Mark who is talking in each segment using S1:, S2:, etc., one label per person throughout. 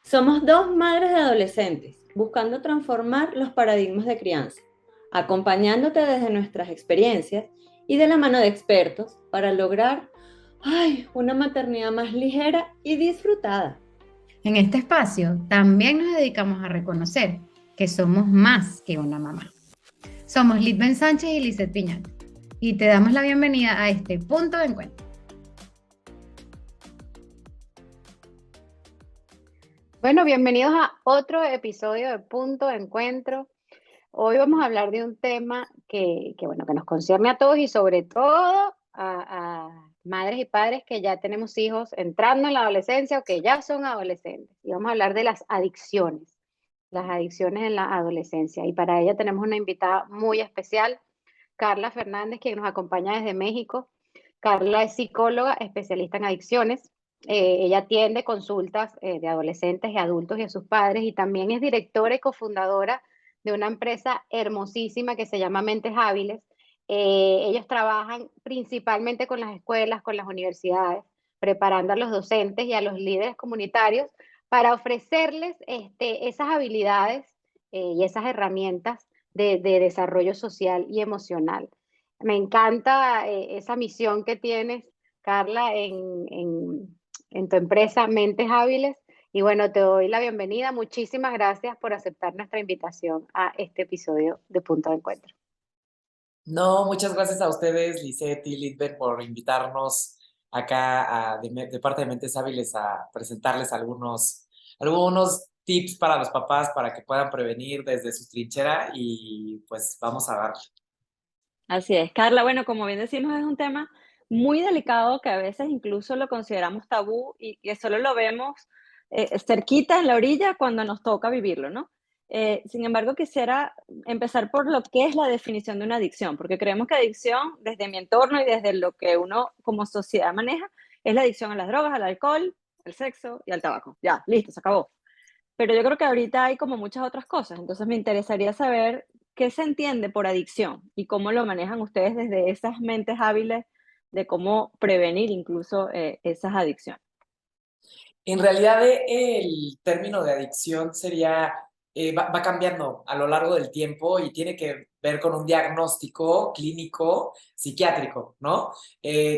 S1: Somos dos madres de adolescentes buscando transformar los paradigmas de crianza, acompañándote desde nuestras experiencias y de la mano de expertos para lograr una maternidad más ligera y disfrutada.
S2: En este espacio también nos dedicamos a reconocer que somos más que una mamá. Somos Litben Sánchez y Lizeth Piñal y te damos la bienvenida a este punto de encuentro.
S3: Bueno, bienvenidos a otro episodio de Punto de Encuentro. Hoy vamos a hablar de un tema que nos concierne a todos y sobre todo a madres y padres que ya tenemos hijos entrando en la adolescencia o que ya son adolescentes. Y vamos a hablar de las adicciones en la adolescencia. Y para ella tenemos una invitada muy especial, Carla Fernández, quien nos acompaña desde México. Carla es psicóloga, especialista en adicciones. Ella atiende consultas de adolescentes y adultos y a sus padres y también es directora y cofundadora de una empresa hermosísima que se llama Mentes Hábiles. Ellos trabajan principalmente con las escuelas, con las universidades, preparando a los docentes y a los líderes comunitarios para ofrecerles esas habilidades y esas herramientas de desarrollo social y emocional. Me encanta esa misión que tienes, Carla, en tu empresa Mentes Hábiles. Y bueno, te doy la bienvenida. Muchísimas gracias por aceptar nuestra invitación a este episodio de Punto de Encuentro.
S4: No, muchas gracias a ustedes, Lisette y Lidbeth, por invitarnos acá de parte de Mentes Hábiles a presentarles algunos tips para los papás para que puedan prevenir desde su trinchera y pues vamos a darle.
S1: Así es, Carla. Bueno, como bien decimos, es un tema muy delicado que a veces incluso lo consideramos tabú y que solo lo vemos cerquita en la orilla cuando nos toca vivirlo, ¿no? Sin embargo, quisiera empezar por lo que es la definición de una adicción, porque creemos que adicción, desde mi entorno y desde lo que uno como sociedad maneja, es la adicción a las drogas, al alcohol, al sexo y al tabaco. Ya, listo, se acabó. Pero yo creo que ahorita hay como muchas otras cosas, entonces me interesaría saber qué se entiende por adicción y cómo lo manejan ustedes desde esas mentes hábiles de cómo prevenir incluso esas adicciones.
S4: En realidad, el término de adicción va cambiando a lo largo del tiempo y tiene que ver con un diagnóstico clínico psiquiátrico, ¿no?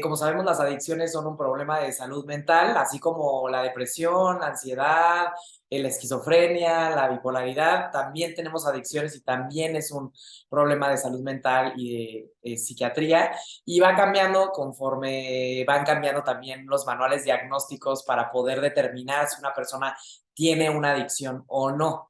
S4: Como sabemos, las adicciones son un problema de salud mental, así como la depresión, la ansiedad, la esquizofrenia, la bipolaridad. También tenemos adicciones y también es un problema de salud mental y de psiquiatría. Y va cambiando conforme van cambiando también los manuales diagnósticos para poder determinar si una persona tiene una adicción o no.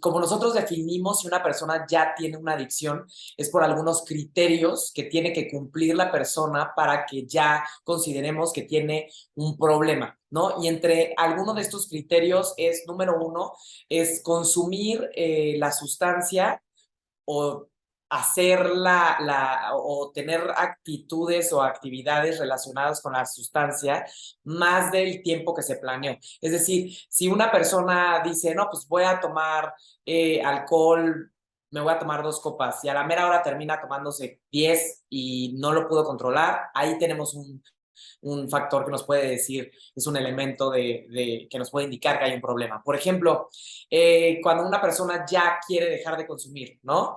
S4: Como nosotros definimos si una persona ya tiene una adicción, es por algunos criterios que tiene que cumplir la persona para que ya consideremos que tiene un problema, ¿no? Y entre algunos de estos criterios es, número uno, es consumir la sustancia o o tener actitudes o actividades relacionadas con la sustancia más del tiempo que se planeó. Es decir, si una persona dice, no, pues voy a tomar alcohol, me voy a tomar 2 copas y a la mera hora termina tomándose 10 y no lo pudo controlar, ahí tenemos un factor que nos puede decir, es un elemento que nos puede indicar que hay un problema. Por ejemplo, cuando una persona ya quiere dejar de consumir, ¿no?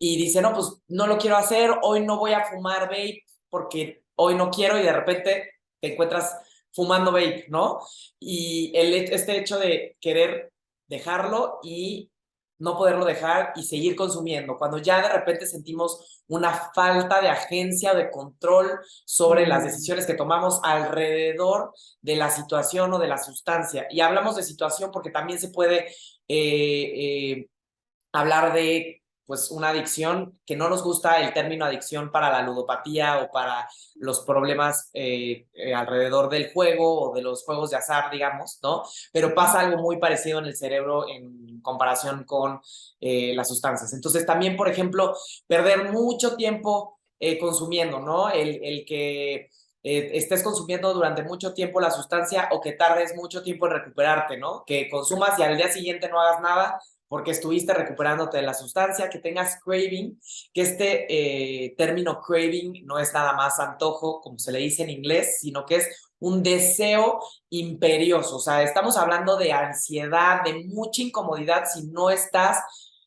S4: Y dice, no, pues no lo quiero hacer, hoy no voy a fumar vape porque hoy no quiero y de repente te encuentras fumando vape, ¿no? Y este hecho de querer dejarlo y no poderlo dejar y seguir consumiendo, cuando ya de repente sentimos una falta de agencia o de control sobre las decisiones que tomamos alrededor de la situación o de la sustancia. Y hablamos de situación porque también se puede hablar de pues una adicción, que no nos gusta el término adicción para la ludopatía o para los problemas alrededor del juego o de los juegos de azar, digamos, ¿no? Pero pasa algo muy parecido en el cerebro en comparación con las sustancias. Entonces también, por ejemplo, perder mucho tiempo consumiendo, ¿no? El que estés consumiendo durante mucho tiempo la sustancia o que tardes mucho tiempo en recuperarte, ¿no? Que consumas y al día siguiente no hagas nada porque estuviste recuperándote de la sustancia, que tengas craving, que este término craving no es nada más antojo, como se le dice en inglés, sino que es un deseo imperioso. O sea, estamos hablando de ansiedad, de mucha incomodidad si no estás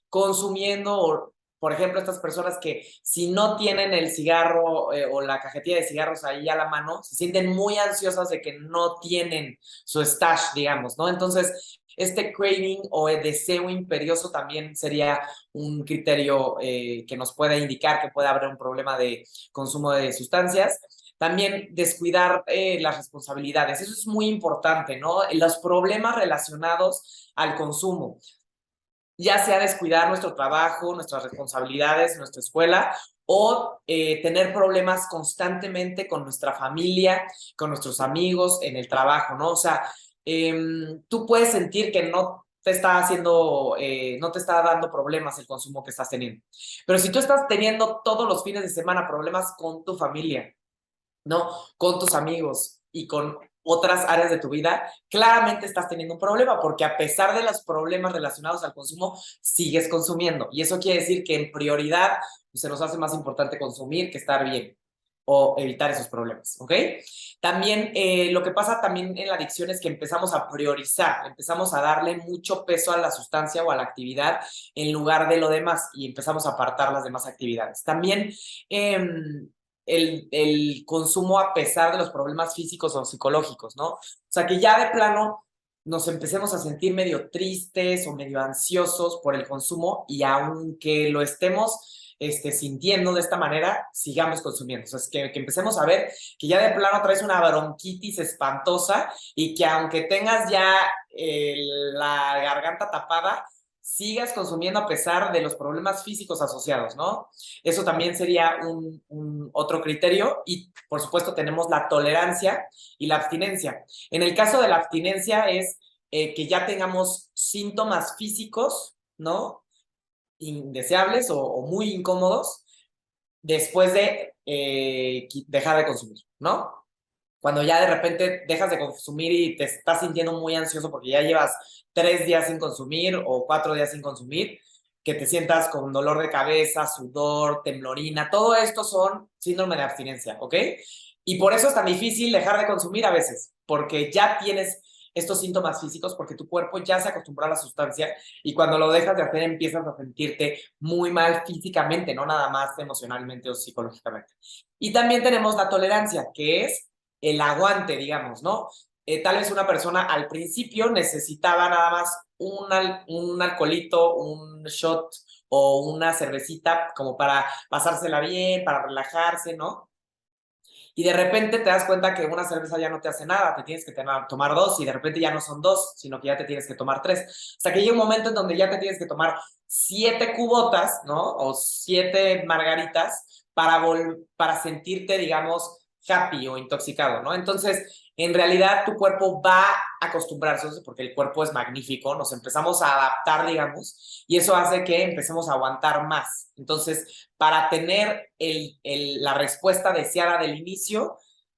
S4: consumiendo, o, por ejemplo, estas personas que si no tienen el cigarro o la cajetilla de cigarros ahí a la mano, se sienten muy ansiosas de que no tienen su stash, digamos, ¿no? Entonces, este craving o el deseo imperioso también sería un criterio que nos puede indicar que puede haber un problema de consumo de sustancias. También descuidar las responsabilidades, eso es muy importante, ¿no? Los problemas relacionados al consumo, ya sea descuidar nuestro trabajo, nuestras responsabilidades, nuestra escuela, o tener problemas constantemente con nuestra familia, con nuestros amigos, en el trabajo, ¿no? O sea, tú puedes sentir que no te está haciendo, no te está dando problemas el consumo que estás teniendo. Pero si tú estás teniendo todos los fines de semana problemas con tu familia, ¿no? Con tus amigos y con otras áreas de tu vida, claramente estás teniendo un problema, porque a pesar de los problemas relacionados al consumo, sigues consumiendo. Y eso quiere decir que en prioridad pues, se nos hace más importante consumir que estar bien o evitar esos problemas, ¿ok? También lo que pasa también en la adicción es que empezamos a priorizar, empezamos a darle mucho peso a la sustancia o a la actividad en lugar de lo demás y empezamos a apartar las demás actividades. También el consumo a pesar de los problemas físicos o psicológicos, ¿no? O sea, que ya de plano nos empecemos a sentir medio tristes o medio ansiosos por el consumo y aunque lo estemos sintiendo de esta manera, sigamos consumiendo. O sea, es que empecemos a ver que ya de plano traes una bronquitis espantosa y que aunque tengas ya la garganta tapada, sigas consumiendo a pesar de los problemas físicos asociados, ¿no? Eso también sería un otro criterio y, por supuesto, tenemos la tolerancia y la abstinencia. En el caso de la abstinencia es que ya tengamos síntomas físicos, ¿no? Indeseables o muy incómodos después de dejar de consumir, ¿no? Cuando ya de repente dejas de consumir y te estás sintiendo muy ansioso porque ya llevas 3 días sin consumir o 4 días sin consumir, que te sientas con dolor de cabeza, sudor, temblorina, todo esto son síndrome de abstinencia, ¿ok? Y por eso es tan difícil dejar de consumir a veces, porque ya tienes estos síntomas físicos, porque tu cuerpo ya se acostumbró a la sustancia y cuando lo dejas de hacer empiezas a sentirte muy mal físicamente, no nada más emocionalmente o psicológicamente. Y también tenemos la tolerancia, que es el aguante, digamos, ¿no? Tal vez una persona al principio necesitaba nada más un alcoholito, un shot o una cervecita como para pasársela bien, para relajarse, ¿no? Y de repente te das cuenta que una cerveza ya no te hace nada, te tienes que tomar dos y de repente ya no son dos, sino que ya te tienes que tomar tres. Hasta que llega un momento en donde ya te tienes que tomar 7 cubotas, ¿no? O 7 margaritas para sentirte, digamos, happy o intoxicado, ¿no? Entonces, en realidad tu cuerpo va a acostumbrarse, porque el cuerpo es magnífico, nos empezamos a adaptar, digamos, y eso hace que empecemos a aguantar más. Entonces, para tener la respuesta deseada del inicio,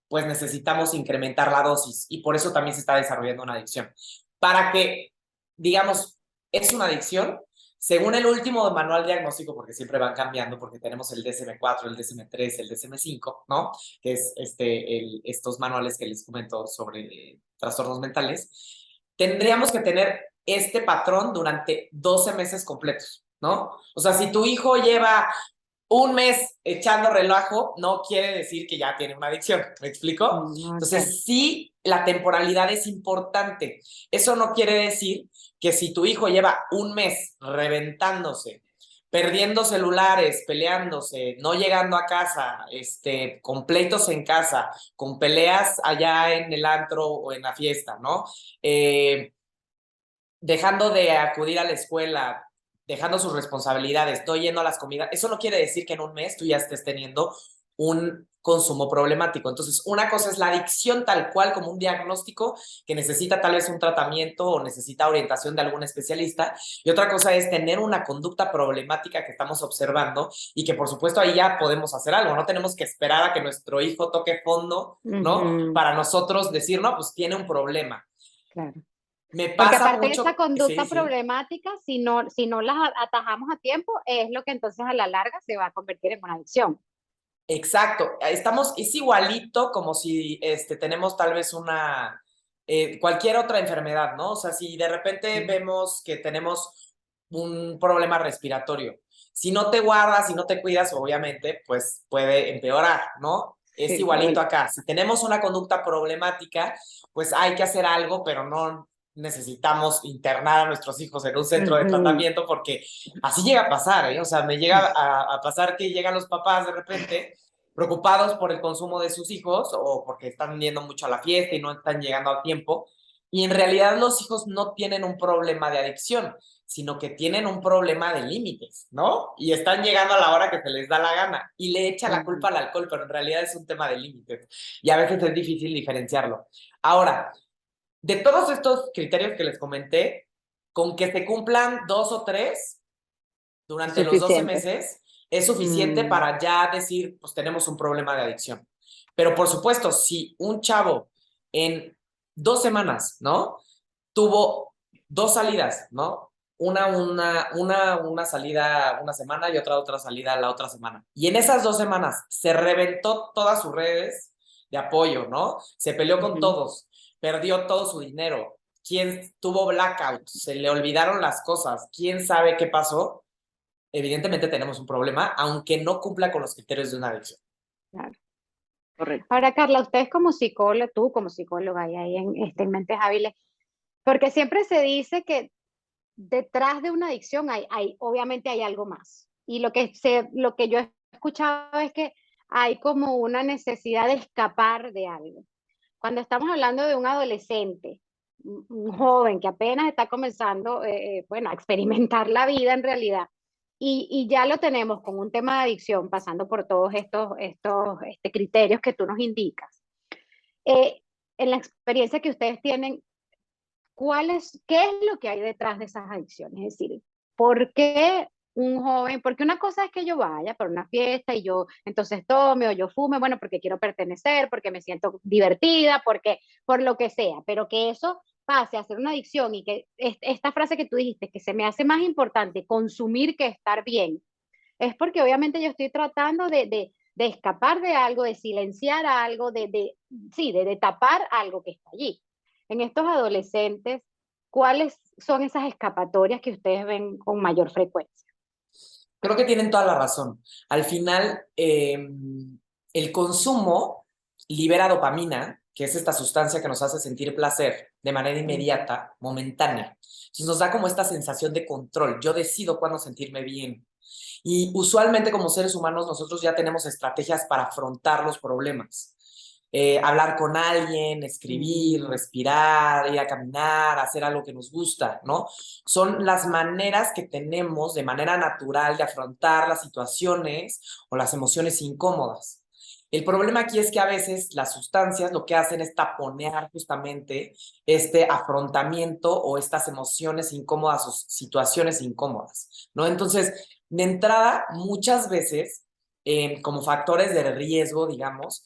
S4: pues necesitamos incrementar la dosis y por eso también se está desarrollando una adicción. Para que, digamos, es una adicción, según el último manual diagnóstico, porque siempre van cambiando, porque tenemos el DSM-4, el DSM-3, el DSM-5, ¿no? Que es estos manuales que les comento sobre trastornos mentales, tendríamos que tener este patrón durante 12 meses completos, ¿no? O sea, si tu hijo lleva un mes echando relajo, no quiere decir que ya tiene una adicción, ¿me explico? Entonces, sí, la temporalidad es importante. Eso no quiere decir que si tu hijo lleva un mes reventándose, perdiendo celulares, peleándose, no llegando a casa, con pleitos en casa, con peleas allá en el antro o en la fiesta, ¿no? Dejando de acudir a la escuela, dejando sus responsabilidades, estoy yendo a las comidas, eso no quiere decir que en un mes tú ya estés teniendo un consumo problemático. Entonces, una cosa es la adicción tal cual como un diagnóstico que necesita tal vez un tratamiento o necesita orientación de algún especialista, y otra cosa es tener una conducta problemática que estamos observando y que por supuesto ahí ya podemos hacer algo, no tenemos que esperar a que nuestro hijo toque fondo, ¿no? Para nosotros decir, no, pues tiene un problema.
S3: Claro.
S4: Me
S3: Porque
S4: pasa
S3: aparte
S4: mucho,
S3: de esa conducta
S4: sí.
S3: problemática, si no las atajamos a tiempo, es lo que entonces a la larga se va a convertir en una adicción.
S4: Exacto, es igualito como si tenemos tal vez cualquier otra enfermedad, ¿no? O sea, si de repente vemos que tenemos un problema respiratorio, si no te guardas, si no te cuidas, obviamente, pues puede empeorar, ¿no? Es
S1: Sí,
S4: igualito
S1: correcto.
S4: acá. Si tenemos una conducta problemática, pues hay que hacer algo, pero no necesitamos internar a nuestros hijos en un centro de
S3: Ujú.
S4: tratamiento porque así llega a pasar, ¿eh? O sea, me llega a pasar que llegan los papás de repente preocupados por el consumo de sus hijos o porque están yendo mucho a la fiesta y no están llegando a tiempo. Y en realidad los hijos no tienen un problema de adicción, sino que tienen un problema de límites, ¿no? Y están llegando a la hora que se les da la gana y le echa la culpa al alcohol, pero en realidad es un tema de límites. Y a veces es difícil diferenciarlo. Ahora, de todos estos criterios que les comenté, con que se cumplan 2 o 3 durante los 12
S1: Suficiente.
S4: meses, es suficiente para ya decir, pues tenemos un problema de adicción. Pero por supuesto, si un chavo en 2 semanas, ¿no? Tuvo 2 salidas, ¿no? Una salida una semana y otra salida la otra semana. Y en esas 2 semanas se reventó todas sus redes de apoyo, ¿no? Se peleó con
S3: Ujú.
S4: todos, perdió todo su dinero. ¿Quién tuvo blackout? Se le olvidaron las cosas. ¿Quién sabe qué pasó? Evidentemente tenemos un problema, aunque no cumpla con los criterios de una adicción.
S3: Claro.
S1: Correcto.
S3: Ahora, Carla, ustedes como psicóloga, tú como psicóloga y ahí en Mentes Hábiles, porque siempre se dice que detrás de una adicción obviamente hay algo más. Y lo que yo he escuchado es que hay como una necesidad de escapar de algo. Cuando estamos hablando de un adolescente, un joven que apenas está comenzando, bueno, a experimentar la vida en realidad, y ya lo tenemos con un tema de adicción, pasando por todos estos criterios que tú nos indicas. Eh, en la experiencia que ustedes tienen, ¿qué es lo que hay detrás de esas adicciones? Es decir, ¿por qué un joven? Porque una cosa es que yo vaya para una fiesta y yo entonces tome o yo fume, bueno, porque quiero pertenecer, porque me siento divertida, por lo que sea, pero que eso pase a ser una adicción y que esta frase que tú dijiste, que se me hace más importante consumir que estar bien, es porque obviamente yo estoy tratando de escapar de algo, de silenciar algo, sí, de tapar algo que está allí. En estos adolescentes, ¿cuáles son esas escapatorias que ustedes ven con mayor frecuencia?
S4: Creo que tienen toda la razón. Al final, el consumo libera dopamina, que es esta sustancia que nos hace sentir placer de manera inmediata, momentánea. Entonces nos da como esta sensación de control. Yo decido cuándo sentirme bien. Y usualmente como seres humanos nosotros ya tenemos estrategias para afrontar los problemas. Hablar con alguien, escribir, respirar, ir a caminar, hacer algo que nos gusta, ¿no? Son las maneras que tenemos de manera natural de afrontar las situaciones o las emociones incómodas. El problema aquí es que a veces las sustancias lo que hacen es taponear justamente este afrontamiento o estas emociones incómodas o situaciones incómodas, ¿no? Entonces, de entrada, muchas veces, como factores de riesgo, digamos,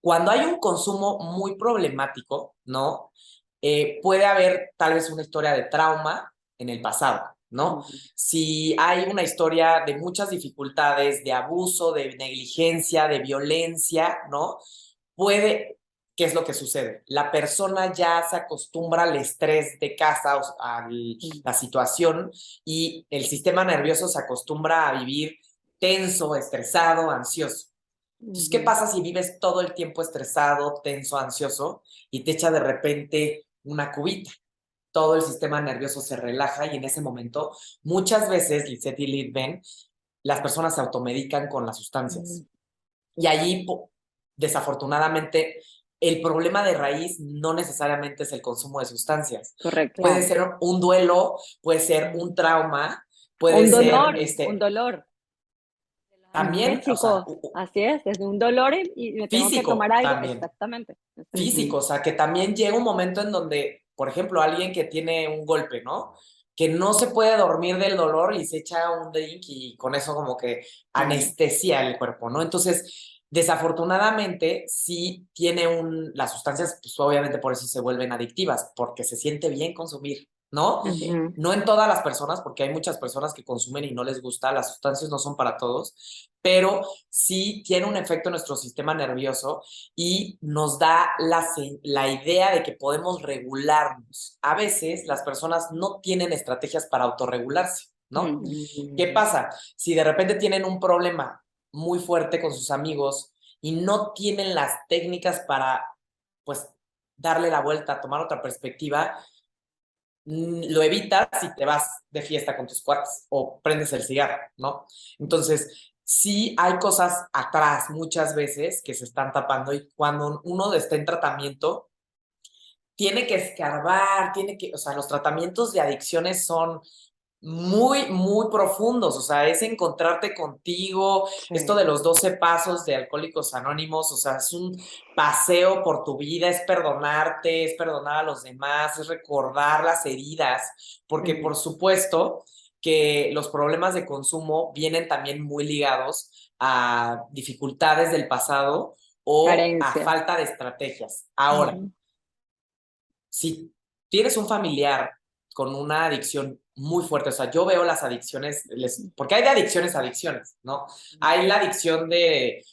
S4: cuando hay un consumo muy problemático, ¿no? Puede haber tal vez una historia de trauma en el pasado, ¿no? Si hay una historia de muchas dificultades, de abuso, de negligencia, de violencia, ¿no? ¿Qué es lo que sucede? La persona ya se acostumbra al estrés de casa, a la situación, y el sistema nervioso se acostumbra a vivir tenso, estresado, ansioso. Entonces, ¿qué pasa si vives todo el tiempo estresado, tenso, ansioso y te echa de repente una cubita? Todo el sistema nervioso se relaja y en ese momento, muchas veces, Lisette y Lidben, las personas se automedican con las sustancias. Y allí, desafortunadamente, el problema de raíz no necesariamente es el consumo de sustancias.
S1: Correcto.
S4: Puede
S3: Claro.
S4: ser un duelo, puede ser un trauma, puede ser
S1: Un dolor
S4: también, o sea,
S1: analgésicos, así es, desde un dolor y me tengo que tomar
S4: físico
S1: algo,
S4: también.
S1: exactamente,
S4: Físico, o sea, que también llega un momento en donde, por ejemplo, alguien que tiene un golpe, ¿no? Que no se puede dormir del dolor y se echa un drink y con eso como que anestesia el cuerpo, ¿no? Entonces, desafortunadamente, sí tiene las sustancias, pues obviamente por eso se vuelven adictivas, porque se siente bien consumir, ¿no?
S3: Ujú.
S4: No en todas las personas, porque hay muchas personas que consumen y no les gusta, las sustancias no son para todos, pero sí tiene un efecto en nuestro sistema nervioso y nos da la idea de que podemos regularnos. A veces las personas no tienen estrategias para autorregularse, ¿no? ¿Qué
S3: Mm.
S4: pasa? Si de repente tienen un problema muy fuerte con sus amigos y no tienen las técnicas para, pues, darle la vuelta, tomar otra perspectiva, lo evitas y te vas de fiesta con tus cuates o prendes el cigarro, ¿no? Entonces, sí hay cosas atrás muchas veces que se están tapando y cuando uno está en tratamiento, tiene que escarbar, o sea, los tratamientos de adicciones son muy, muy profundos, o sea, es encontrarte contigo, esto de
S3: Sí.
S4: los 12 pasos de Alcohólicos Anónimos, o sea, es un paseo por tu vida, es perdonarte, es perdonar a los demás, es recordar las heridas, porque
S3: Ujú.
S4: por supuesto que los problemas de consumo vienen también muy ligados a dificultades del pasado o a
S3: Carencia.
S4: falta de estrategias. Ahora,
S3: Ujú.
S4: si tienes un familiar con una adicción muy fuerte, o sea, yo veo las adicciones, porque hay de adicciones a adicciones, ¿no? Hay la adicción de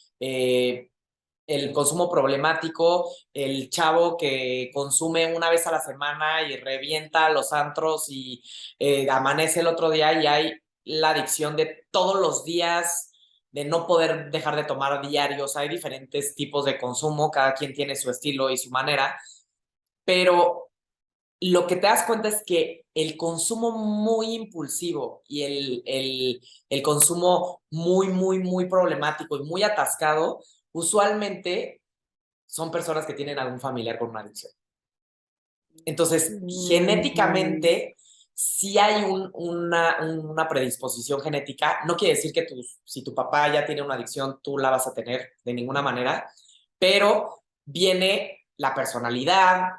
S4: el consumo problemático, el chavo que consume una vez a la semana y revienta los antros y amanece el otro día, y hay la adicción de todos los días, de no poder dejar de tomar diarios. Hay diferentes tipos de consumo, cada quien tiene su estilo y su manera, pero lo que te das cuenta es que el consumo muy impulsivo y el consumo muy, muy, muy problemático y muy atascado, usualmente son personas que tienen algún familiar con una adicción. Entonces,
S3: Ujú.
S4: genéticamente, sí hay una predisposición genética. No quiere decir que si tu papá ya tiene una adicción, tú la vas a tener de ninguna manera, pero viene la personalidad,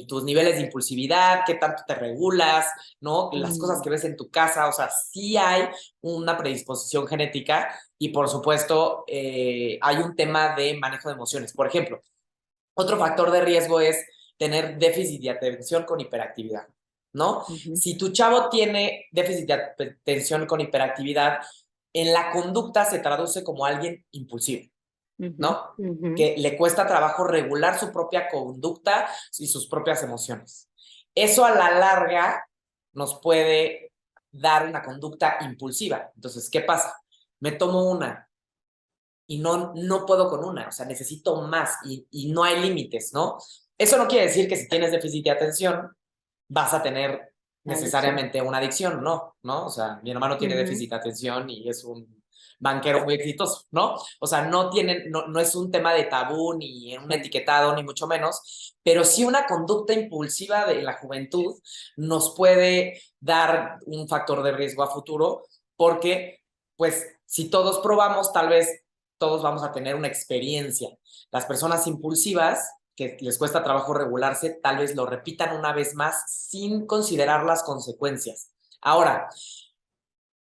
S4: tus niveles de impulsividad, qué tanto te regulas, ¿no? Las cosas
S3: Mm.
S4: que ves en tu casa, o sea, sí hay una predisposición genética y por supuesto hay un tema de manejo de emociones. Por ejemplo, otro factor de riesgo es tener déficit de atención con hiperactividad, ¿no?
S3: Ujú.
S4: Si tu chavo tiene déficit de atención con hiperactividad, en la conducta se traduce como alguien impulsivo,
S3: Ujú.
S4: ¿no?
S3: Ujú.
S4: Que le cuesta trabajo regular su propia conducta y sus propias emociones. Eso a la larga nos puede dar una conducta impulsiva. Entonces, ¿qué pasa? Me tomo una, y no puedo con una, o sea, necesito más y no hay límites, ¿no? Eso no quiere decir que si tienes déficit de atención vas a tener
S3: Adicción.
S4: necesariamente una adicción, no, ¿no? O sea, mi hermano tiene
S3: Ujú.
S4: déficit de atención y es un banquero muy exitoso, ¿no? O sea, no es un tema de tabú ni un
S3: Sí.
S4: etiquetado, ni mucho menos, pero sí una conducta impulsiva de la juventud nos puede dar un factor de riesgo a futuro, porque, pues, si todos probamos, tal vez todos vamos a tener una experiencia. Las personas impulsivas que les cuesta trabajo regularse, tal vez lo repitan una vez más sin considerar las consecuencias. Ahora,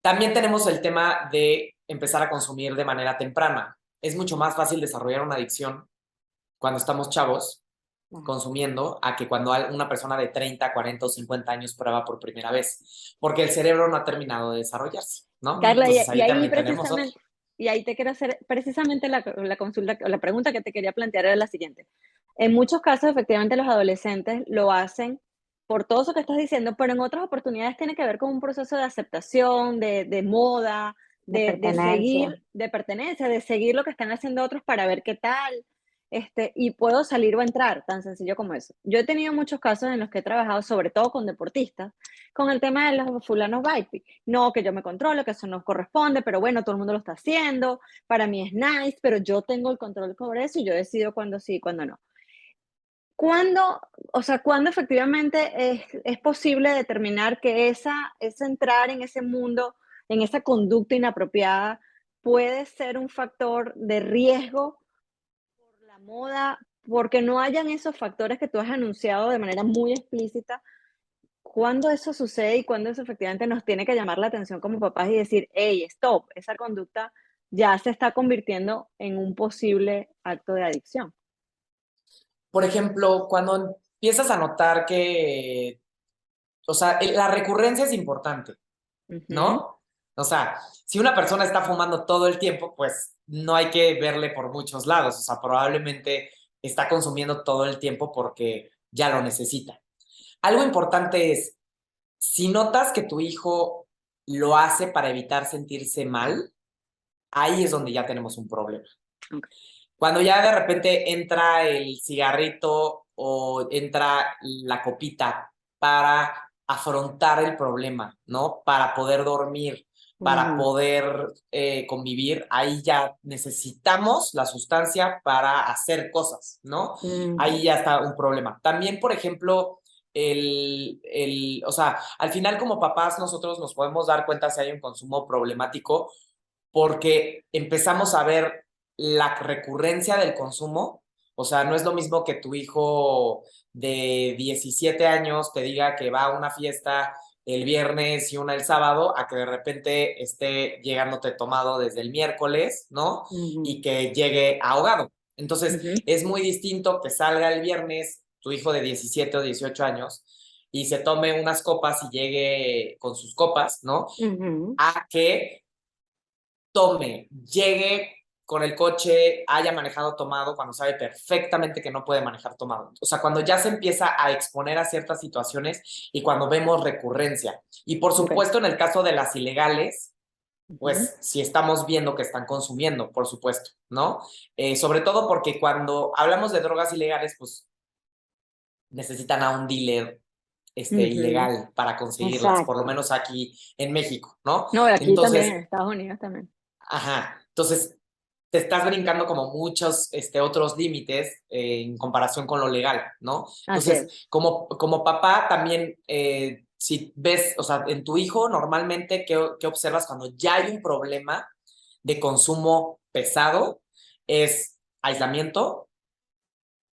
S4: también tenemos el tema de empezar a consumir de manera temprana. Es mucho más fácil desarrollar una adicción cuando estamos chavos
S3: Claro.
S4: consumiendo a que cuando una persona de 30, 40 o 50 años prueba por primera vez, porque el cerebro no ha terminado de desarrollarse, ¿no?
S1: Carla,
S4: Entonces
S1: y
S4: ahí
S1: ahí
S4: también tenemos otro.
S1: precisamente, y ahí te quiero hacer precisamente la consulta, o la pregunta que te quería plantear era la siguiente. En muchos casos, efectivamente, los adolescentes lo hacen por todo eso que estás diciendo, pero en otras oportunidades tiene que ver con un proceso de aceptación, de moda,
S3: De
S1: de
S3: pertenencia.
S1: seguir, de pertenencia, de seguir lo que están haciendo otros para ver qué tal, y puedo salir o entrar, tan sencillo como eso. Yo he tenido muchos casos en los que he trabajado, sobre todo con deportistas, con el tema de los fulanos Vaipi. No, que yo me controlo, que eso no corresponde, pero bueno, todo el mundo lo está haciendo, para mí es nice, pero yo tengo el control sobre eso y yo decido cuándo sí y cuándo no. ¿Cuándo, o sea, cuándo efectivamente es posible determinar que ese entrar en ese mundo, en esa conducta inapropiada, puede ser un factor de riesgo por la moda, porque no hayan esos factores que tú has anunciado de manera muy explícita? ¿Cuándo eso sucede y cuándo eso efectivamente nos tiene que llamar la atención como papás y decir, hey, stop, esa conducta ya se está convirtiendo en un posible acto de adicción?
S4: Por ejemplo, cuando empiezas a notar que o sea, la recurrencia es importante,
S1: Ujú.
S4: ¿no? O sea, si una persona está fumando todo el tiempo, pues no hay que verle por muchos lados. O sea, probablemente está consumiendo todo el tiempo porque ya lo necesita. Algo importante es, si notas que tu hijo lo hace para evitar sentirse mal, ahí es donde ya tenemos un problema.
S1: Ok.
S4: Cuando ya de repente entra el cigarrito o entra la copita para afrontar el problema, ¿no? Para poder dormir, para
S3: Ujú.
S4: poder convivir, ahí ya necesitamos la sustancia para hacer cosas, ¿no?
S3: Ujú.
S4: Ahí ya está un problema. También, por ejemplo, o sea, al final como papás nosotros nos podemos dar cuenta si hay un consumo problemático porque empezamos a ver la recurrencia del consumo. O sea, no es lo mismo que tu hijo de 17 años te diga que va a una fiesta el viernes y una el sábado, a que de repente esté llegándote tomado desde el miércoles, ¿no?
S3: Ujú.
S4: Y que llegue ahogado. Entonces,
S1: Ujú.
S4: es muy distinto que salga el viernes tu hijo de 17 o 18 años y se tome unas copas y llegue con sus copas, ¿no?
S3: Ujú.
S4: A que tome, llegue con el coche, haya manejado tomado cuando sabe perfectamente que no puede manejar tomado. O sea, cuando ya se empieza a exponer a ciertas situaciones y cuando vemos recurrencia. Y por
S1: Ok.
S4: supuesto, en el caso de las ilegales,
S1: Ujú.
S4: pues si estamos viendo que están consumiendo, por supuesto, ¿no? Sobre todo porque cuando hablamos de drogas ilegales, pues necesitan a un dealer
S1: Ujú.
S4: ilegal para conseguirlas, por lo
S3: Exacto.
S4: menos aquí en México, ¿no?
S1: No, y aquí también,
S4: Entonces,
S1: en Estados Unidos también.
S4: ajá, entonces te estás brincando como muchos otros límites en comparación con lo legal, ¿no?
S1: Así es.
S4: Entonces, como papá también, si ves, o sea, en tu hijo normalmente, ¿qué observas cuando ya hay un problema de consumo pesado? Es aislamiento,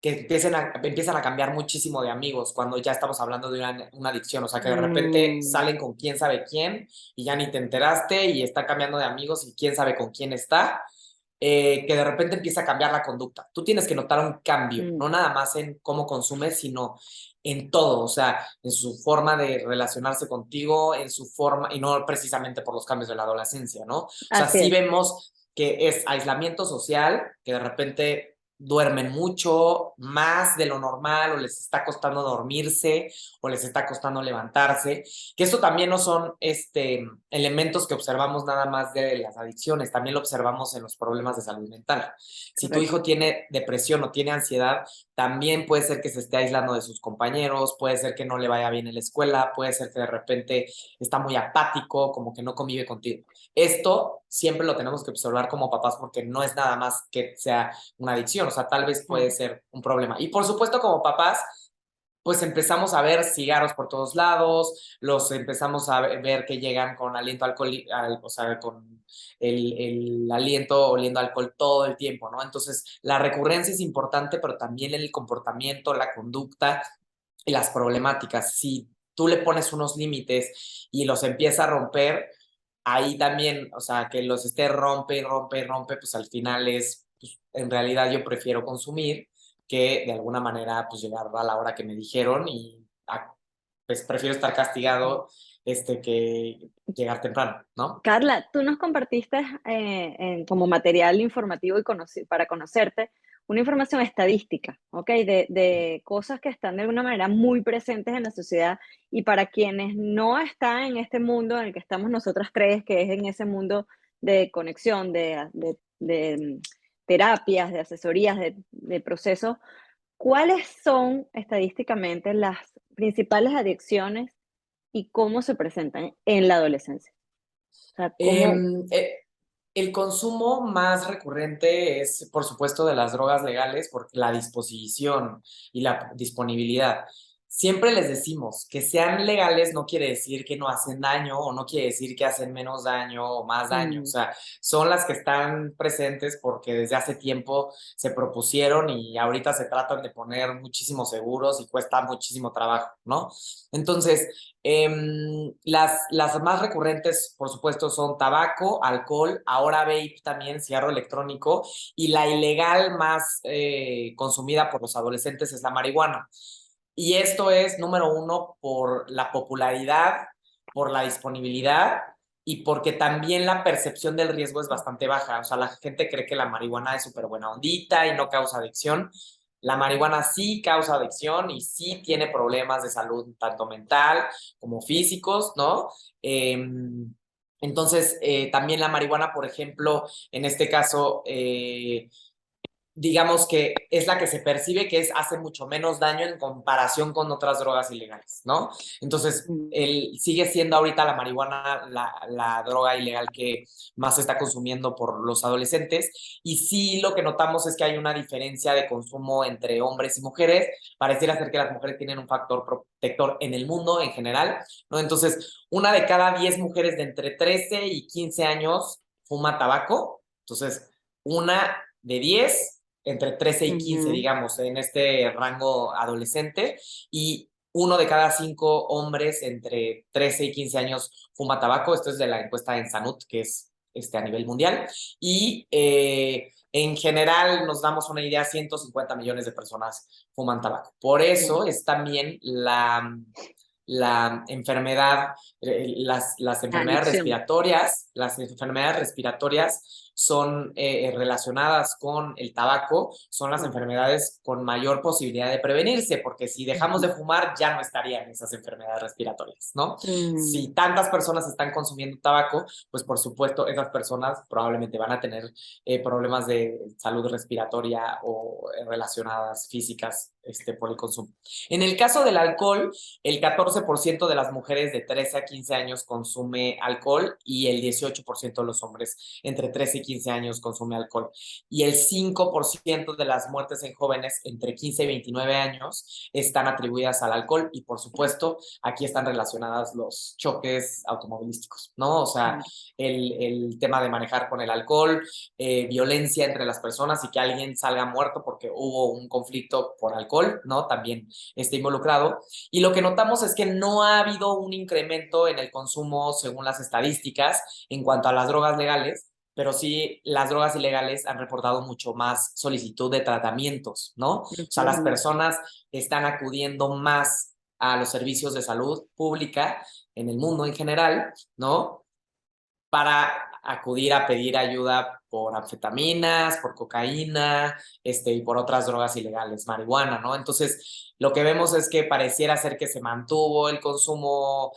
S4: que empiezan a cambiar muchísimo de amigos cuando ya estamos hablando de una adicción, o sea, que de repente
S3: Mm.
S4: salen con quién sabe quién y ya ni te enteraste y está cambiando de amigos y quién sabe con quién está, que de repente empieza a cambiar la conducta. Tú tienes que notar un cambio,
S1: Mm.
S4: no nada más en cómo consumes, sino en todo, o sea, en su forma de relacionarse contigo, en su forma, y no precisamente por los cambios de la adolescencia, ¿no? O sea,
S1: Así
S4: sí
S1: es.
S4: vemos que es aislamiento social, que de repente duermen mucho, más de lo normal, o les está costando dormirse, o les está costando levantarse, que esto también no son elementos que observamos nada más de las adicciones, también lo observamos en los problemas de salud mental. Si tu
S1: Correcto.
S4: hijo tiene depresión o tiene ansiedad, también puede ser que se esté aislando de sus compañeros, puede ser que no le vaya bien en la escuela, puede ser que de repente está muy apático, como que no convive contigo. Esto siempre lo tenemos que observar como papás porque no es nada más que sea una adicción, o sea, tal vez puede
S3: Claro.
S4: ser un problema. Y por supuesto, como papás, pues empezamos a ver cigarros por todos lados, los empezamos a ver que llegan con aliento alcohólico, o sea, con el aliento oliendo alcohol todo el tiempo, ¿no? Entonces, la recurrencia es importante, pero también el comportamiento, la conducta y las problemáticas. Si tú le pones unos límites y los empieza a romper, ahí también, o sea, que los esté rompe y rompe y rompe, pues al final es, pues, en realidad yo prefiero consumir que de alguna manera pues llegar a la hora que me dijeron y pues prefiero estar castigado que llegar temprano, ¿no?
S1: Carla, tú nos compartiste como material informativo y para conocerte una información estadística, ¿ok? De cosas que están de alguna manera muy presentes en la sociedad y para quienes no están en este mundo en el que estamos nosotras tres, que es en ese mundo de conexión, de terapias, de asesorías, de procesos, ¿cuáles son estadísticamente las principales adicciones y cómo se presentan en la adolescencia? O sea, ¿cómo?
S4: Em, eh, el consumo más recurrente es, por supuesto, de las drogas legales, porque la disposición y la disponibilidad. Siempre les decimos que sean legales no quiere decir que no hacen daño o no quiere decir que hacen menos daño o más daño. O
S1: Mm.
S4: sea, son las que están presentes porque desde hace tiempo se propusieron y ahorita se tratan de poner muchísimos seguros y cuesta muchísimo trabajo, ¿no? Entonces, las más recurrentes, por supuesto, son tabaco, alcohol, ahora vape también, cigarro electrónico, y la ilegal más consumida por los adolescentes es la marihuana. Y esto es, número uno, por la popularidad, por la disponibilidad y porque también la percepción del riesgo es bastante baja. O sea, la gente cree que la marihuana es súper buena ondita y no causa adicción. La marihuana sí causa adicción y sí tiene problemas de salud, tanto mental como físicos, ¿no? Entonces, también la marihuana, por ejemplo, en este caso, digamos que es la que se percibe que hace mucho menos daño en comparación con otras drogas ilegales, ¿no? Entonces, sigue siendo ahorita la marihuana la droga ilegal que más se está consumiendo por los adolescentes, y sí lo que notamos es que hay una diferencia de consumo entre hombres y mujeres. Pareciera ser que las mujeres tienen un factor protector en el mundo en general, ¿no? Entonces, una de cada 10 mujeres de entre 13 y 15 años fuma tabaco. Entonces, una de 10 entre 13 y 15, digamos, en este rango adolescente, y uno de cada 5 hombres entre 13 y 15 años fuma tabaco. Esto es de la encuesta en Sanud, que es a nivel mundial, y en general nos damos una idea, 150 millones de personas fuman tabaco. Por eso es también la enfermedad, las enfermedades respiratorias son relacionadas con el tabaco, son las enfermedades con mayor posibilidad de prevenirse, porque si dejamos de fumar ya no estarían esas enfermedades respiratorias, ¿no? Si tantas personas están consumiendo tabaco, pues por supuesto esas personas probablemente van a tener problemas de salud respiratoria o relacionadas físicas por el consumo. En el caso del alcohol, el 14% de las mujeres de 13 a 15 años consume alcohol y el 18% de los hombres entre 13 y 15 años consume alcohol. Y el 5% de las muertes en jóvenes entre 15 y 29 años están atribuidas al alcohol, y por supuesto aquí están relacionadas los choques automovilísticos, ¿no? O sea, el tema de manejar con el alcohol, violencia entre las personas y que alguien salga muerto porque hubo un conflicto por alcohol, ¿no? También está involucrado. Y lo que notamos es que no ha habido un incremento en el consumo según las estadísticas en cuanto a las drogas legales, pero sí las drogas ilegales han reportado mucho más solicitud de tratamientos, ¿no? O sea, las personas están acudiendo más a los servicios de salud pública en el mundo en general, ¿no? Para acudir a pedir ayuda por anfetaminas, por cocaína, y por otras drogas ilegales, marihuana, ¿no? Entonces, lo que vemos es que pareciera ser que se mantuvo el consumo,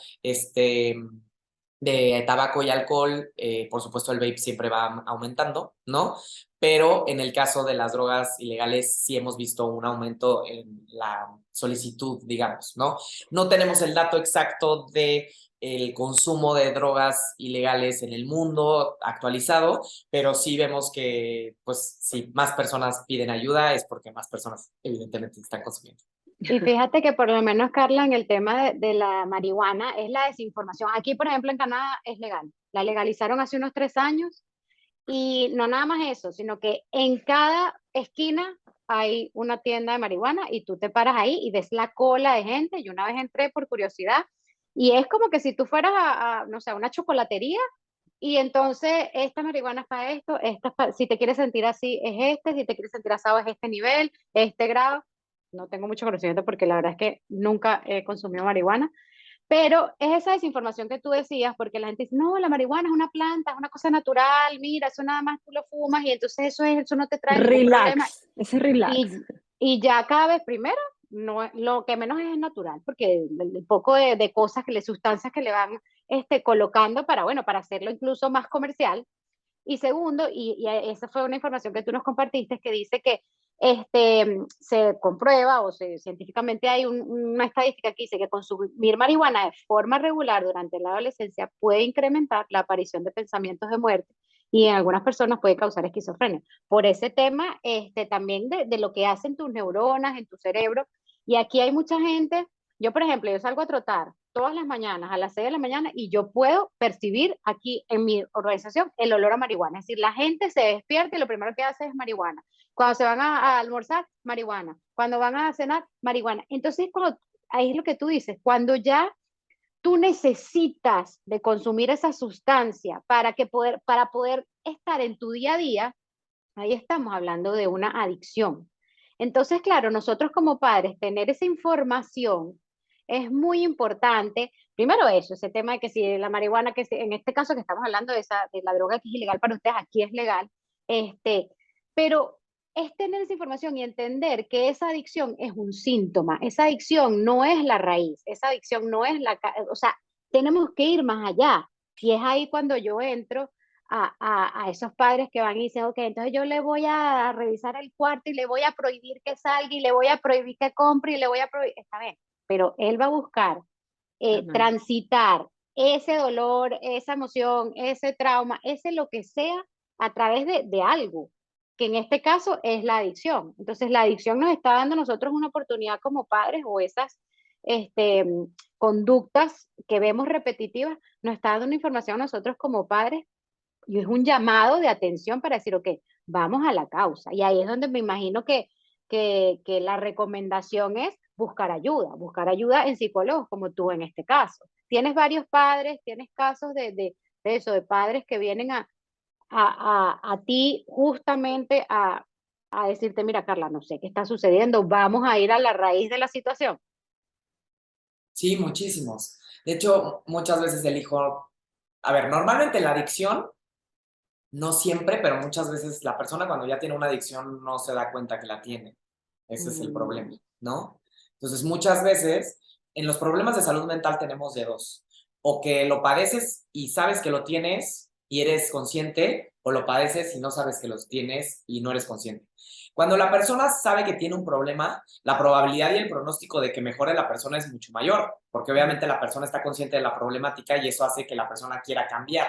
S4: de tabaco y alcohol. Por supuesto, el vape siempre va aumentando, ¿no? Pero en el caso de las drogas ilegales sí hemos visto un aumento en la solicitud, digamos, ¿no? No tenemos el dato exacto de el consumo de drogas ilegales en el mundo actualizado, pero sí vemos que, pues, si más personas piden ayuda es porque más personas evidentemente están consumiendo.
S3: Y fíjate que por lo menos, Carla, en el tema de la marihuana es la desinformación. Aquí, por ejemplo, en Canadá es legal. La legalizaron hace unos 3 años, y no nada más eso, sino que en cada esquina hay una tienda de marihuana y tú te paras ahí y ves la cola de gente. Yo una vez entré por curiosidad y es como que si tú fueras no sé, a una chocolatería, y entonces esta marihuana es para esto, si te quieres sentir así es si te quieres sentir asado es este nivel, este grado. No tengo mucho conocimiento porque la verdad es que nunca he consumido marihuana, pero es esa desinformación que tú decías, porque la gente dice, no, la marihuana es una planta, es una cosa natural, mira, eso nada más tú lo fumas y entonces eso no te trae ningún problema.
S1: Relax, ese relax.
S3: Y ya cada vez, primero, no, lo que menos es natural, porque el poco de cosas, sustancias que le van colocando para, bueno, para hacerlo incluso más comercial. Y segundo, y esa fue una información que tú nos compartiste, que dice que se comprueba científicamente hay una estadística que dice que consumir marihuana de forma regular durante la adolescencia puede incrementar la aparición de pensamientos de muerte, y en algunas personas puede causar esquizofrenia. Por ese tema también de lo que hacen tus neuronas en tu cerebro. Y aquí hay mucha gente. Yo, por ejemplo, yo salgo a trotar todas las mañanas a las 6 de la mañana y yo puedo percibir aquí en mi organización el olor a marihuana. Es decir, la gente se despierta y lo primero que hace es marihuana. Cuando se van a almorzar, marihuana. Cuando van a cenar, marihuana. Entonces, ahí es lo que tú dices, cuando ya tú necesitas de consumir esa sustancia para poder estar en tu día a día, ahí estamos hablando de una adicción. Entonces, claro, nosotros como padres, tener esa información es muy importante. Primero eso, ese tema de que si la marihuana, que si, en este caso que estamos hablando de la droga que es ilegal para ustedes, aquí es legal, pero es tener esa información y entender que esa adicción es un síntoma, esa adicción no es la raíz, esa adicción no es o sea, tenemos que ir más allá. Y es ahí cuando yo entro a esos padres que van y dicen, ok, entonces yo le voy a revisar el cuarto y le voy a prohibir que salga y le voy a prohibir que compre y le voy a prohibir, está bien, pero él va a buscar
S1: Ajá.
S3: transitar ese dolor, esa emoción, ese trauma, ese lo que sea a través de algo, que en este caso es la adicción. Entonces la adicción nos está dando a nosotros una oportunidad como padres o esas este, conductas que vemos repetitivas, nos está dando una información a nosotros como padres y es un llamado de atención para decir, ok, vamos a la causa. Y ahí es donde me imagino que la recomendación es buscar ayuda en psicólogos, como tú en este caso. Tienes varios padres, tienes casos de eso, de padres que vienen a ti justamente a decirte, mira, Carla, no sé qué está sucediendo, vamos a ir a la raíz de la situación.
S4: Sí, muchísimos. De hecho, muchas veces elijo, a ver, normalmente la adicción, no siempre, pero muchas veces la persona cuando ya tiene una adicción no se da cuenta que la tiene. Ese es el problema,
S3: Mm,
S4: ¿no? Entonces, muchas veces en los problemas de salud mental tenemos de dos. O que lo padeces y sabes que lo tienes y eres consciente, o lo padeces y no sabes que los tienes y no eres consciente. Cuando la persona sabe que tiene un problema, la probabilidad y el pronóstico de que mejore la persona es mucho mayor, porque
S3: mm,
S4: obviamente la persona está consciente de la problemática y eso hace que la persona quiera cambiar.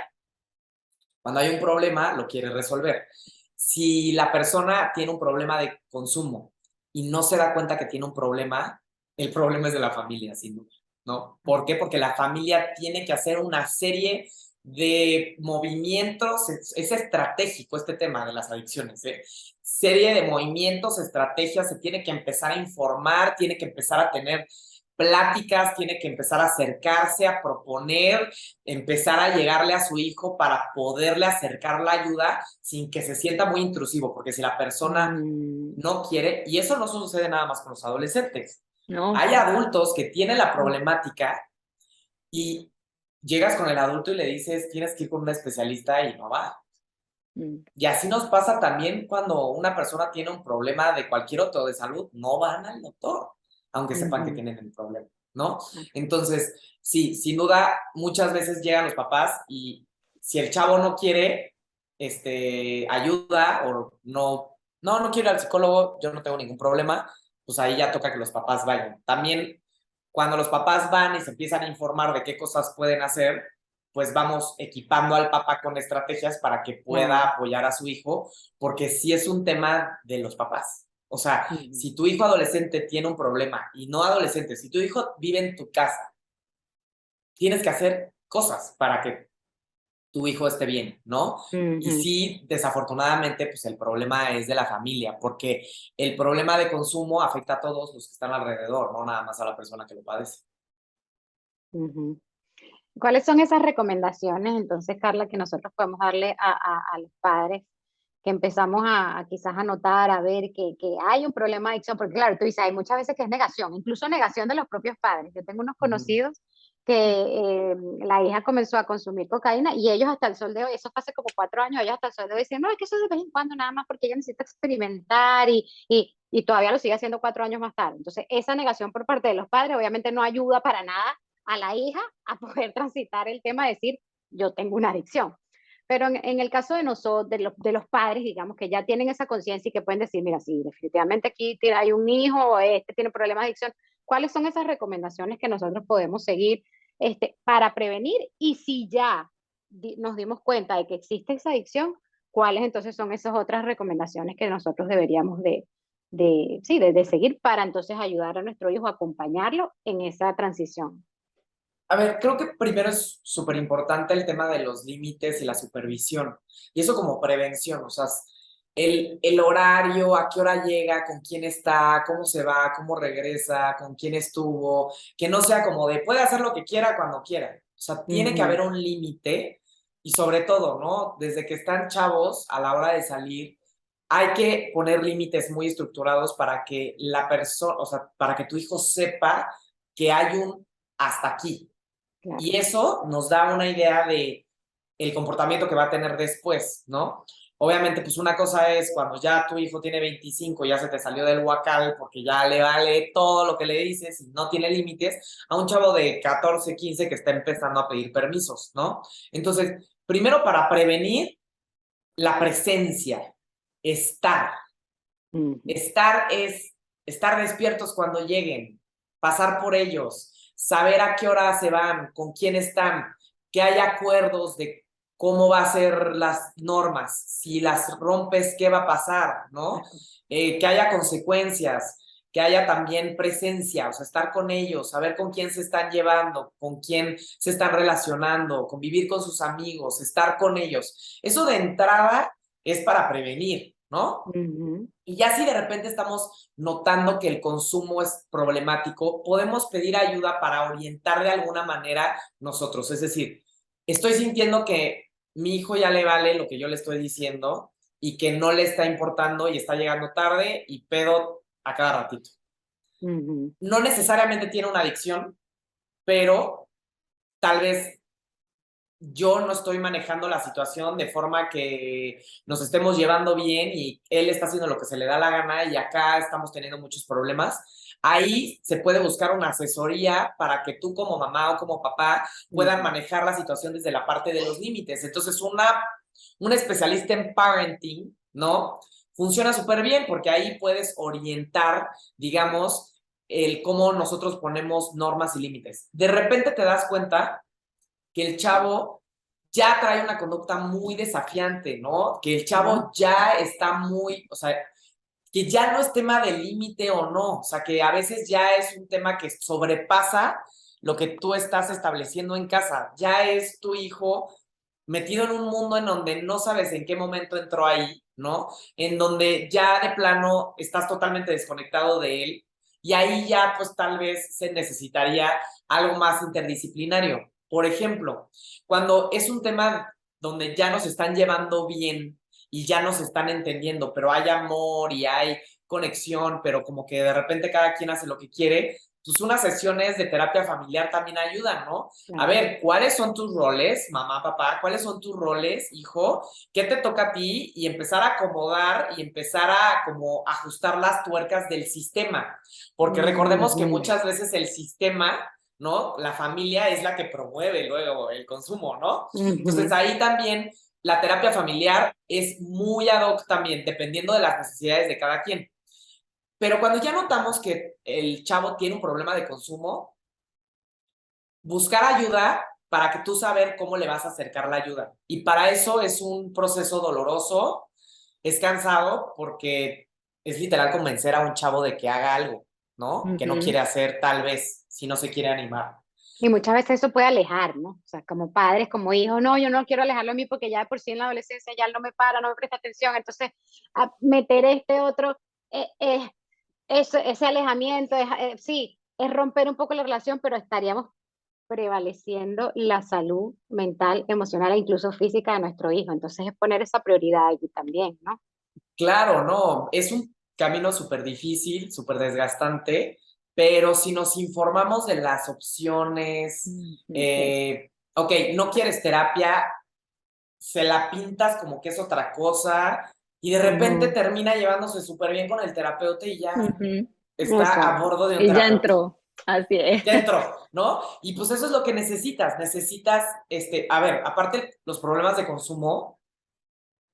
S4: Cuando hay un problema, lo quiere resolver. Si la persona tiene un problema de consumo y no se da cuenta que tiene un problema, el problema es de la familia, sin duda, ¿no? ¿Por qué? Porque la familia tiene que hacer una serie de movimientos, es estratégico este tema de las adicciones, ¿eh? Serie de movimientos, estrategias, se tiene que empezar a informar, tiene que empezar a tener pláticas, tiene que empezar a acercarse, a proponer, empezar a llegarle a su hijo para poderle acercar la ayuda sin que se sienta muy intrusivo, porque si la persona
S3: mm,
S4: no quiere, y eso no sucede nada más con los adolescentes,
S1: No.
S4: hay adultos que tienen la problemática y llegas con el adulto y le dices, tienes que ir con un especialista y no va.
S1: Mm,
S4: Y así nos pasa también cuando una persona tiene un problema de cualquier otro de salud, no van al doctor, aunque sepan que
S3: ujú,
S4: tienen el problema, ¿no?
S3: así es.
S4: Entonces, sí, sin duda, muchas veces llegan los papás y si el chavo no quiere ayuda o no quiero ir al psicólogo, yo no tengo ningún problema, pues ahí ya toca que los papás vayan. También cuando los papás van y se empiezan a informar de qué cosas pueden hacer, pues vamos equipando al papá con estrategias para que pueda
S3: Claro.
S4: apoyar a su hijo, porque sí es un tema de los papás. O sea,
S3: Ujú,
S4: si tu hijo adolescente tiene un problema y no adolescente, si tu hijo vive en tu casa, tienes que hacer cosas para que tu hijo esté bien, ¿no? Y
S3: ujú.
S4: sí, desafortunadamente, pues el problema es de la familia, porque el problema de consumo afecta a todos los que están alrededor, no nada más a la persona que lo padece.
S3: Ujú. ¿Cuáles son esas recomendaciones, entonces, Carla, que nosotros podemos darle a los padres que empezamos a quizás a notar, a ver que hay un problema de adicción? Porque claro, tú dices, hay muchas veces que es negación, incluso negación de los propios padres. Yo tengo unos
S4: Ujú.
S3: conocidos que la hija comenzó a consumir cocaína y ellos hasta el sol de hoy, eso fue hace como 4 años, ellos hasta el sol de hoy dicen, no, es que eso de vez en cuando nada más porque ella necesita experimentar y todavía lo sigue haciendo 4 años más tarde. Entonces, esa negación por parte de los padres obviamente no ayuda para nada a la hija a poder transitar el tema de decir, yo tengo una adicción. Pero en el caso de nosotros, de los padres, digamos, que ya tienen esa conciencia y que pueden decir, mira, sí, definitivamente aquí hay un hijo, o este tiene problemas de adicción, ¿cuáles son esas recomendaciones que nosotros podemos seguir para prevenir? Y si ya nos dimos cuenta de que existe esa adicción, ¿cuáles entonces son esas otras recomendaciones que nosotros deberíamos sí, de seguir para entonces ayudar a nuestro hijo, acompañarlo en esa transición?
S4: A ver, creo que primero es súper importante el tema de los límites y la supervisión. Y eso como prevención, o sea, el horario, a qué hora llega, con quién está, cómo se va, cómo regresa, con quién estuvo, que no sea como de puede hacer lo que quiera cuando quiera. O sea, tiene que haber
S3: Ujú,
S4: un límite y sobre todo, ¿no? Desde que están chavos, a la hora de salir, hay que poner límites muy estructurados para que la persona, o sea, para que tu hijo sepa que hay un hasta aquí.
S3: Claro.
S4: Y eso nos da una idea de el comportamiento que va a tener después, ¿no? Obviamente, pues una cosa es cuando ya tu hijo tiene 25, ya se te salió del huacal porque ya le vale todo lo que le dices y no tiene límites, a un chavo de 14, 15 que está empezando a pedir permisos, ¿no? Entonces, primero para prevenir, la presencia, estar. Estar es estar despiertos cuando lleguen, pasar por ellos, saber a qué hora se van, con quién están, que haya acuerdos de cómo va a ser las normas, si las rompes, qué va a pasar, ¿no? Que haya consecuencias, que haya también presencia, o sea, estar con ellos, saber con quién se están llevando, con quién se están relacionando, convivir con sus amigos, estar con ellos. Eso de entrada es para prevenir, ¿no? Y ya si de repente estamos notando que el consumo es problemático, podemos pedir ayuda para orientar de alguna manera nosotros. Es decir, estoy sintiendo que mi hijo ya le vale lo que yo le estoy diciendo y que no le está importando y está llegando tarde y pedo a cada ratito. No necesariamente tiene una adicción, pero tal vez yo no estoy manejando la situación de forma que nos estemos llevando bien y él está haciendo lo que se le da la gana y acá estamos teniendo muchos problemas. Ahí se puede buscar una asesoría para que tú como mamá o como papá puedan manejar la situación desde la parte de los límites. Entonces, una especialista en parenting, ¿no? Funciona súper bien porque ahí puedes orientar, digamos, el cómo nosotros ponemos normas y límites. De repente te das cuenta que el chavo ya trae una conducta muy desafiante, ¿no? Que el chavo ya está muy, o sea, que ya no es tema de límite o no, o sea, que a veces ya es un tema que sobrepasa lo que tú estás estableciendo en casa. Ya es tu hijo metido en un mundo en donde no sabes en qué momento entró ahí, ¿no? En donde ya de plano estás totalmente desconectado de él y ahí ya pues tal vez se necesitaría algo más interdisciplinario. Por ejemplo, cuando es un tema donde ya nos están llevando bien y ya nos están entendiendo, pero hay amor y hay conexión, pero como que de repente cada quien hace lo que quiere, pues unas sesiones de terapia familiar también ayudan, ¿no? A ver, ¿cuáles son tus roles, mamá, papá? ¿Cuáles son tus roles, hijo? ¿Qué te toca a ti? Y empezar a acomodar y empezar a como ajustar las tuercas del sistema. Porque recordemos que muchas veces el sistema, ¿no? La familia es la que promueve luego el consumo, ¿no? Entonces ahí también la terapia familiar es muy ad hoc también, dependiendo de las necesidades de cada quien. Pero cuando ya notamos que el chavo tiene un problema de consumo, buscar ayuda para que tú saber cómo le vas a acercar la ayuda. Y para eso es un proceso doloroso, es cansado porque es literal convencer a un chavo de que haga algo, ¿no? Que no quiere hacer tal vez, si no se quiere animar.
S3: Y muchas veces eso puede alejar, ¿no? O sea, como padres, como hijos, no, yo no quiero alejarlo a mí porque ya de por sí en la adolescencia ya él no me para, no me presta atención, entonces a meter este otro, ese alejamiento, sí, es romper un poco la relación, pero estaríamos prevaleciendo la salud mental, emocional e incluso física de nuestro hijo. Entonces es poner esa prioridad allí también, ¿no?
S4: Claro, no, es un camino súper difícil, súper desgastante, pero si nos informamos de las opciones, ok, no quieres terapia, se la pintas como que es otra cosa y de repente termina llevándose súper bien con el terapeuta y ya está a bordo de un
S1: Y ya
S4: terapeuta.
S1: entró, así es.
S4: Ya entró, ¿no? Y pues eso es lo que necesitas, a ver, aparte los problemas de consumo,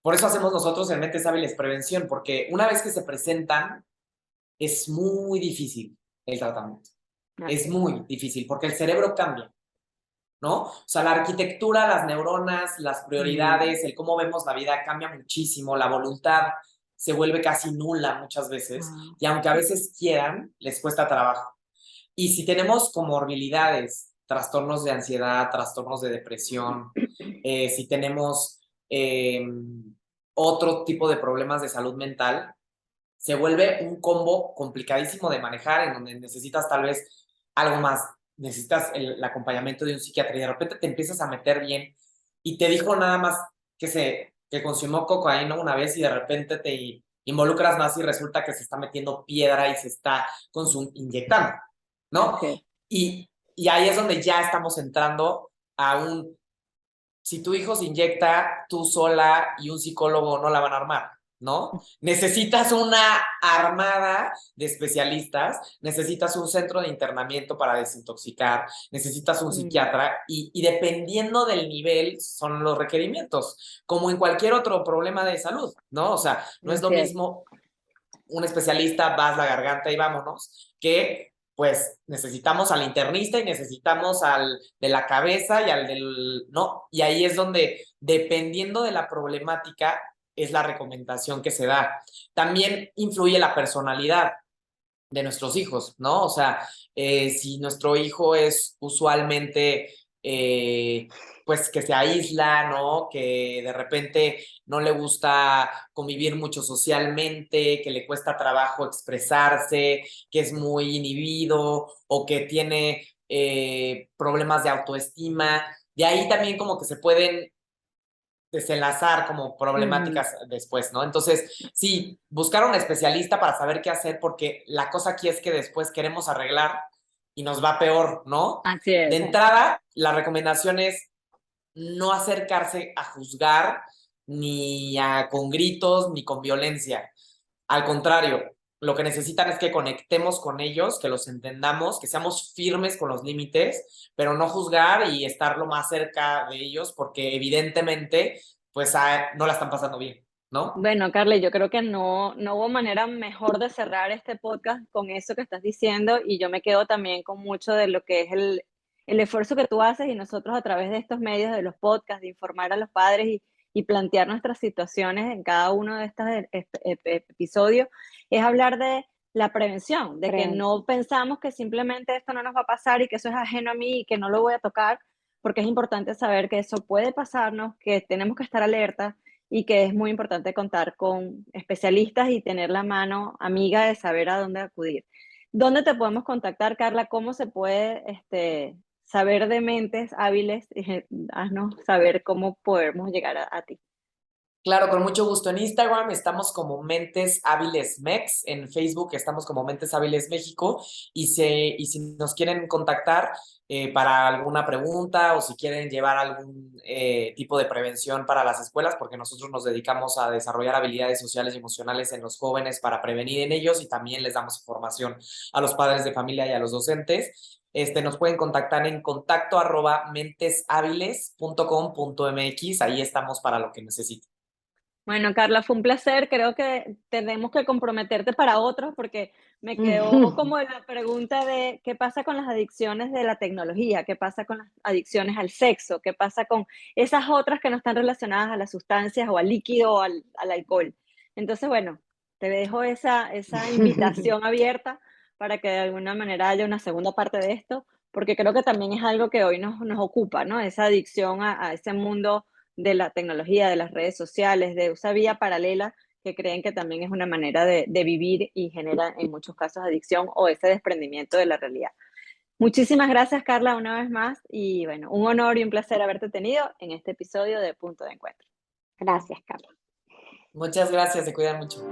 S4: por eso hacemos nosotros en Mentes Hábiles Prevención, porque una vez que se presentan, es muy difícil el tratamiento. Es muy difícil porque el cerebro cambia, ¿no? O sea, la arquitectura, las neuronas, las prioridades, el cómo vemos la vida cambia muchísimo, la voluntad se vuelve casi nula muchas veces y aunque a veces quieran, les cuesta trabajo. Y si tenemos comorbilidades, trastornos de ansiedad, trastornos de depresión, si tenemos otro tipo de problemas de salud mental, se vuelve un combo complicadísimo de manejar en donde necesitas tal vez algo más, necesitas el acompañamiento de un psiquiatra y de repente te empiezas a meter bien y te dijo nada más que te que consumió cocaína una vez y de repente te involucras más y resulta que se está metiendo piedra y se está inyectando, ¿no?
S1: Ok.
S4: Y ahí es donde ya estamos entrando a si tu hijo se inyecta, tú sola y un psicólogo no la van a armar, ¿no? Necesitas una armada de especialistas, necesitas un centro de internamiento para desintoxicar, necesitas un psiquiatra y dependiendo del nivel son los requerimientos, como en cualquier otro problema de salud, ¿no? O sea, no es lo
S1: Así es.
S4: mismo un especialista, vas la garganta y vámonos, que pues necesitamos al internista y necesitamos al de la cabeza y al del, ¿no? Y ahí es donde, dependiendo de la problemática, es la recomendación que se da. También influye la personalidad de nuestros hijos, ¿no? O sea, si nuestro hijo es usualmente, pues que se aísla, ¿no? Que de repente no le gusta convivir mucho socialmente, que le cuesta trabajo expresarse, que es muy inhibido o que tiene problemas de autoestima, de ahí también como que se pueden desenlazar como problemáticas después, ¿no? Entonces, sí, buscar un especialista para saber qué hacer, porque la cosa aquí es que después queremos arreglar y nos va peor, ¿no?
S1: Así
S4: De
S1: es.
S4: entrada, la recomendación es no acercarse a juzgar con gritos ni con violencia. Al contrario, lo que necesitan es que conectemos con ellos, que los entendamos, que seamos firmes con los límites, pero no juzgar y estar lo más cerca de ellos, porque evidentemente, pues no la están pasando bien, ¿no?
S1: Bueno, Carly, yo creo que no hubo manera mejor de cerrar este podcast con eso que estás diciendo y yo me quedo también con mucho de lo que es el esfuerzo que tú haces y nosotros a través de estos medios, de los podcasts, de informar a los padres y plantear nuestras situaciones en cada uno de estos episodios, es hablar de la prevención, de que no pensamos que simplemente esto no nos va a pasar y que eso es ajeno a mí y que no lo voy a tocar, porque es importante saber que eso puede pasarnos, que tenemos que estar alerta y que es muy importante contar con especialistas y tener la mano amiga de saber a dónde acudir. ¿Dónde te podemos contactar, Carla? ¿Cómo se puede saber de mentes hábiles? Haznos saber cómo podemos llegar a ti.
S4: Claro, con mucho gusto. En Instagram estamos como Mentes Hábiles Mex, en Facebook estamos como Mentes Hábiles México y si nos quieren contactar para alguna pregunta o si quieren llevar algún tipo de prevención para las escuelas, porque nosotros nos dedicamos a desarrollar habilidades sociales y emocionales en los jóvenes para prevenir en ellos y también les damos formación a los padres de familia y a los docentes. Nos pueden contactar en contacto@menteshabiles.com.mx, ahí estamos para lo que necesiten.
S1: Bueno, Carla, fue un placer. Creo que tenemos que comprometerte para otros porque me quedó como la pregunta de qué pasa con las adicciones de la tecnología, qué pasa con las adicciones al sexo, qué pasa con esas otras que no están relacionadas a las sustancias o al líquido o al alcohol. Entonces, bueno, te dejo esa invitación abierta para que de alguna manera haya una segunda parte de esto, porque creo que también es algo que hoy nos ocupa, ¿no? Esa adicción a ese mundo de la tecnología, de las redes sociales, de esa vía paralela que creen que también es una manera de vivir y genera en muchos casos adicción o ese desprendimiento de la realidad. Muchísimas gracias, Carla, una vez más y bueno, un honor y un placer haberte tenido en este episodio de Punto de Encuentro.
S3: Gracias, Carla.
S4: Muchas gracias, se cuidan mucho.